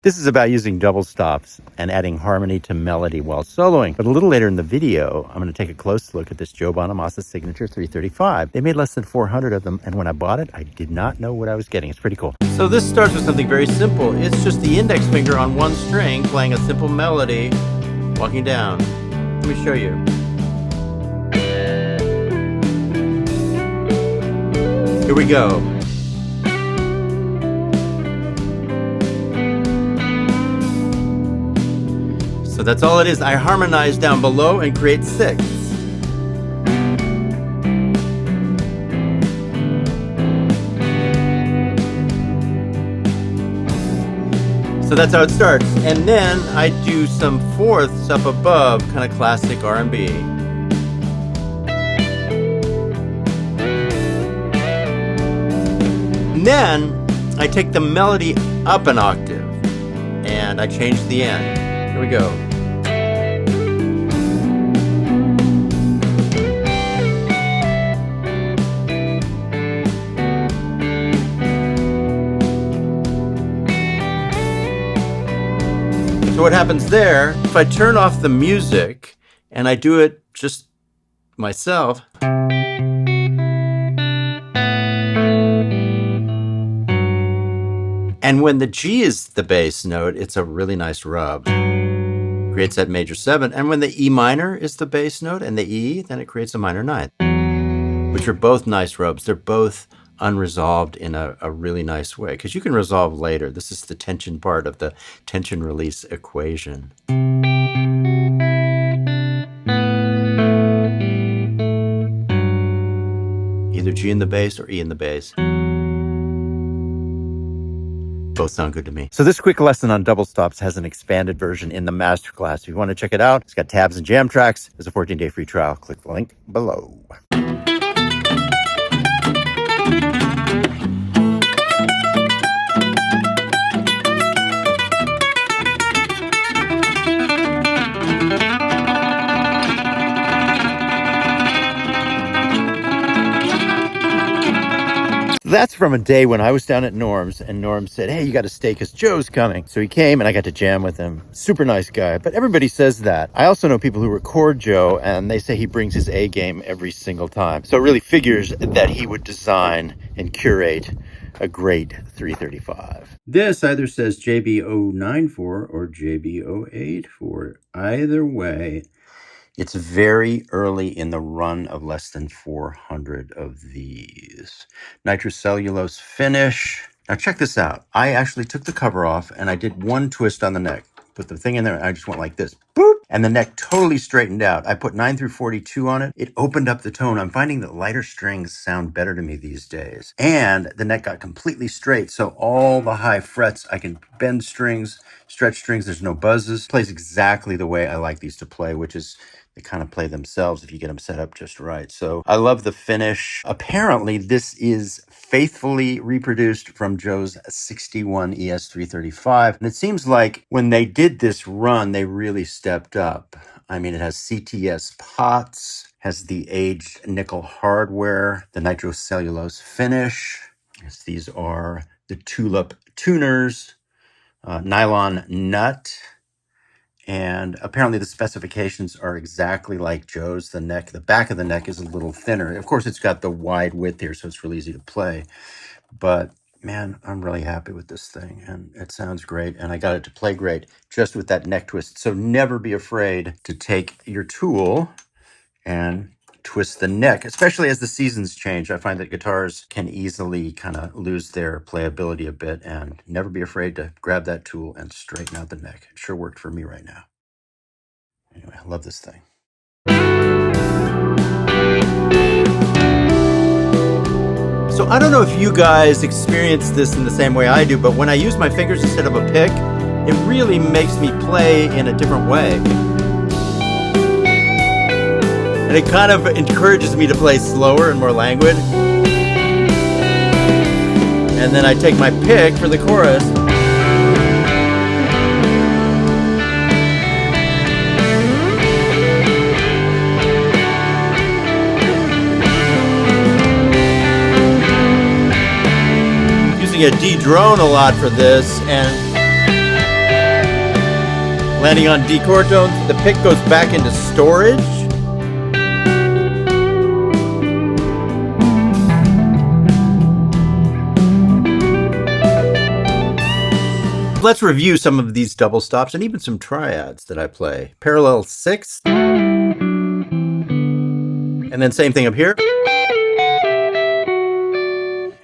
This is about using double stops and adding harmony to melody while soloing. But a little later in the video, I'm going to take a close look at this Joe Bonamassa Signature 335. They made less than 400 of them, and when I bought it, I did not know what I was getting. It's pretty cool. So this starts with something very simple. It's just the index finger on one string playing a simple melody, walking down. Let me show you. Here we go. So that's all it is. I harmonize down below and create 6. So that's how it starts. And then I do some fourths up above, kind of classic R&B. And then I take the melody up an octave and I change the end. Here we go. So what happens there, if I turn off the music and I do it just myself, and when the G is the bass note, it's a really nice rub. Creates that major 7. And when the E minor is the bass note and the E, then it creates a minor 9, which are both nice rubs. They're both unresolved in a really nice way, because you can resolve later. This is the tension part of the tension release equation. Either G in the bass or E in the bass. Both sound good to me. So this quick lesson on double stops has an expanded version in the Masterclass. If you want to check it out, it's got tabs and jam tracks. There's a 14-day free trial. Click the link below. That's from a day when I was down at Norm's, and Norm said, hey, you got to stay because Joe's coming. So he came and I got to jam with him. Super nice guy, but everybody says that. I also know people who record Joe and they say he brings his A game every single time. So it really figures that he would design and curate a great 335. This either says JB094 or JB084. Either way, it's very early in the run of less than 400 of these. Nitrocellulose finish. Now check this out. I actually took the cover off and I did one twist on the neck. Put the thing in there and I just went like this. Boop! And the neck totally straightened out. I put 9 through 42 on it. It opened up the tone. I'm finding that lighter strings sound better to me these days. And the neck got completely straight. So all the high frets, I can bend strings, stretch strings. There's no buzzes. Plays exactly the way I like these to play, which is they kind of play themselves if you get them set up just right. So I love the finish. Apparently, this is faithfully reproduced from Joe's 61 ES335. And it seems like when they did this run, they really stepped up. I mean, it has CTS pots, has the aged nickel hardware, the nitrocellulose finish. Yes, these are the tulip tuners, nylon nut. And apparently the specifications are exactly like Joe's. The neck, the back of the neck is a little thinner. Of course, it's got the wide width here, so it's really easy to play. But man, I'm really happy with this thing, and it sounds great. And I got it to play great just with that neck twist. So never be afraid to take your tool and twist the neck, especially as the seasons change. I find that guitars can easily kind of lose their playability a bit, and never be afraid to grab that tool and straighten out the neck. It sure worked for me right now. Anyway, I love this thing. So I don't know if you guys experience this in the same way I do, but when I use my fingers instead of a pick, it really makes me play in a different way. And it kind of encourages me to play slower and more languid. And then I take my pick for the chorus. Using a D drone a lot for this, and Landing on D chord tones, the pick goes back into storage. Let's review some of these double stops and even some triads that I play. Parallel sixth. And then same thing up here.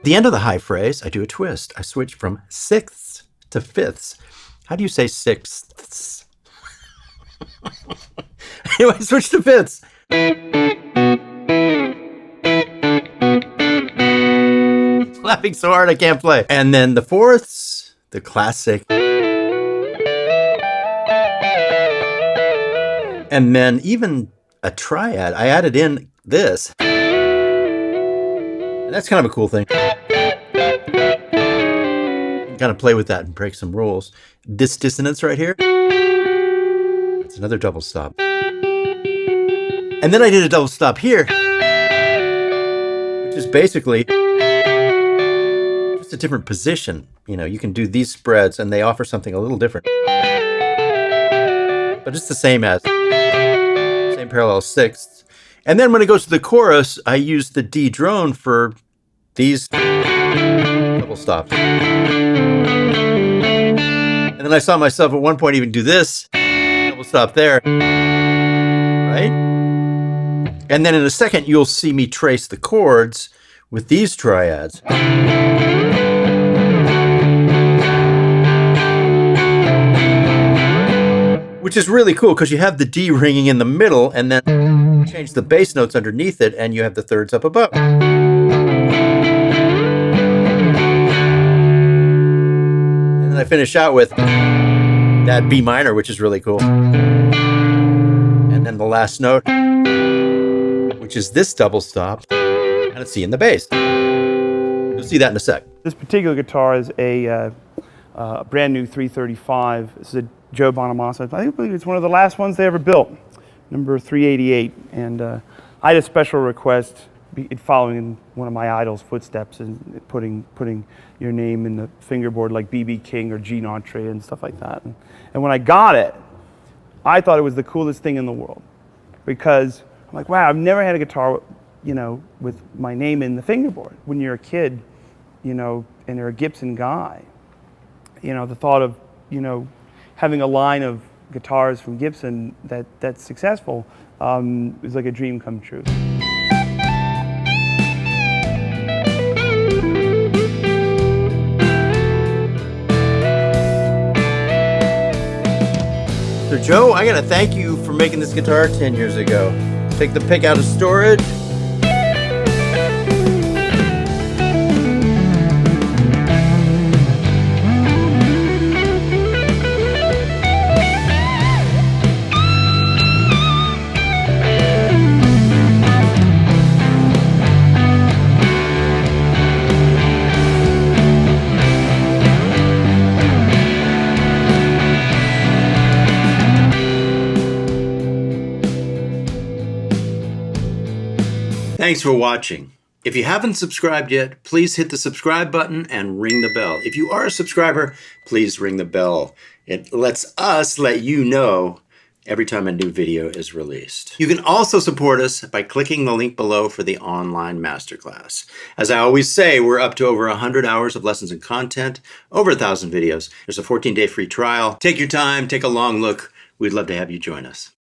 The end of the high phrase, I do a twist. I switch from sixths to fifths. How do you say sixths? Anyway, I switch to fifths. Laughing so hard I can't play. And then the fourths, the classic. And then even a triad, I added in this. And that's kind of a cool thing. Kind of play with that and break some rules. This dissonance right here, it's another double stop. And then I did a double stop here, which is basically just a different position. You know, you can do these spreads and they offer something a little different. But it's the same parallel sixths. And then when it goes to the chorus, I use the D drone for these double stops. And then I saw myself at one point even do this double stop there, right? And then in a second, you'll see me trace the chords with these triads. Which is really cool because you have the D ringing in the middle and then change the bass notes underneath it and you have the thirds up above. I finish out with that B minor, which is really cool. And then the last note, which is this double stop, and it's C in the bass. You'll see that in a sec. This particular guitar is a brand new 335. This is a Joe Bonamassa. I believe it's one of the last ones they ever built, number 388. And I had a special request following in one of my idol's footsteps and putting your name in the fingerboard like B.B. King or Gene Autry and stuff like that. And when I got it, I thought it was the coolest thing in the world because I'm like, wow, I've never had a guitar, you know, with my name in the fingerboard. When you're a kid, you know, and you're a Gibson guy, you know, the thought of, you know, having a line of guitars from Gibson that's successful is like a dream come true. So Joe, I gotta thank you for making this guitar 10 years ago. Take the pick out of storage. Thanks for watching. If you haven't subscribed yet, please hit the subscribe button and ring the bell. If you are a subscriber, please ring the bell. It lets us let you know every time a new video is released. You can also support us by clicking the link below for the online masterclass. As I always say, we're up to over 100 hours of lessons and content, over 1,000 videos. There's a 14-day free trial. Take your time, take a long look. We'd love to have you join us.